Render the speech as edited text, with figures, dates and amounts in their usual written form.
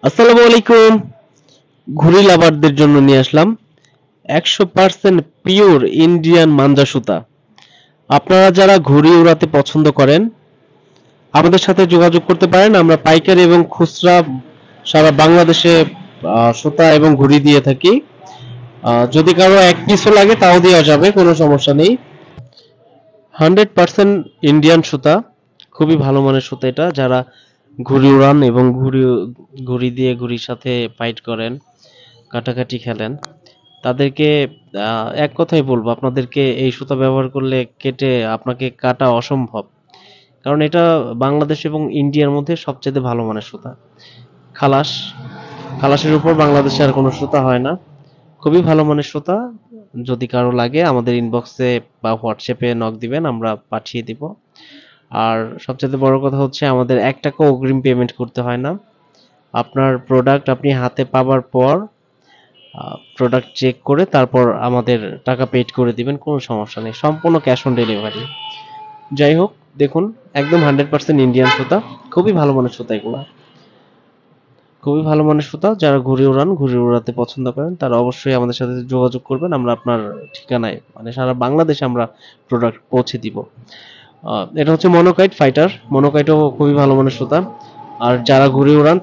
আসসালামু আলাইকুম। ঘুড়ি লাভারদের জন্য নিয়ে আসলাম 100% পিওর ইন্ডিয়ান মাঞ্জা সুতা। আপনারা যারা ঘুড়ি উড়াতে পছন্দ করেন আমাদের সাথে যোগাযোগ করতে পারেন। আমরা পাইকারি এবং খুচরা সারা বাংলাদেশে সুতা এবং ঘুড়ি দিয়ে থাকি। যদি কারো এক পিসও লাগে তাও দেওয়া যাবে, কোনো সমস্যা নেই। 100% ইন্ডিয়ান সুতা, খুবই ভালো মানের সুতা এটা। যারা ঘুড়ি উড়ান এবং ঘুড়ি দিয়ে ঘুড়ির সাথে ফাইট করেন, কাটাকাটি খেলেন, তাদেরকে এক কথাই বলবো, আপনাদেরকে এই সুতা ব্যবহার করলে কেটে আপনাকে কাটা অসম্ভব। কারণ এটা বাংলাদেশ এবং ইন্ডিয়ার মধ্যে সবচেয়ে ভালো মানের সুতা। খালাস খালাসের উপর বাংলাদেশে আর কোনো সুতা হয় না। খুবই ভালো মানের সুতা। যদি কারো লাগে আমাদের ইনবক্সে বা হোয়াটসঅ্যাপে নক দিবেন, আমরা পাঠিয়ে দিব। আর সবচেয়ে বড় কথা হচ্ছে আমাদের 1 টাকা অগ্রিম পেমেন্ট করতে হয় না। আপনার প্রোডাক্ট আপনি হাতে পাওয়ার পর প্রোডাক্ট চেক করে তারপর আমাদের টাকা পেড করে দিবেন, কোনো সমস্যা নেই। সম্পূর্ণ ক্যাশ অন ডেলিভারি। যাই হোক, দেখুন, একদম 100% ইন্ডিয়ান সুতা। খুবই ভালো মানের সুতা এগুলা। খুবই ভালো মানের সুতা। যারা ঘুড়ি উড়ান, ঘুড়ি উড়াতে পছন্দ করেন, তারা অবশ্যই আমাদের সাথে যোগাযোগ করবেন। আমরা আপনার ঠিকানায়, মানে সারা বাংলাদেশে আমরা প্রোডাক্ট পৌঁছে দিব। এটা হচ্ছে মনোকাইট ফাইটার। মনোকাইটও খুবই ভালো মানের সুতা। আর যারা ঘুড়ি উড়ান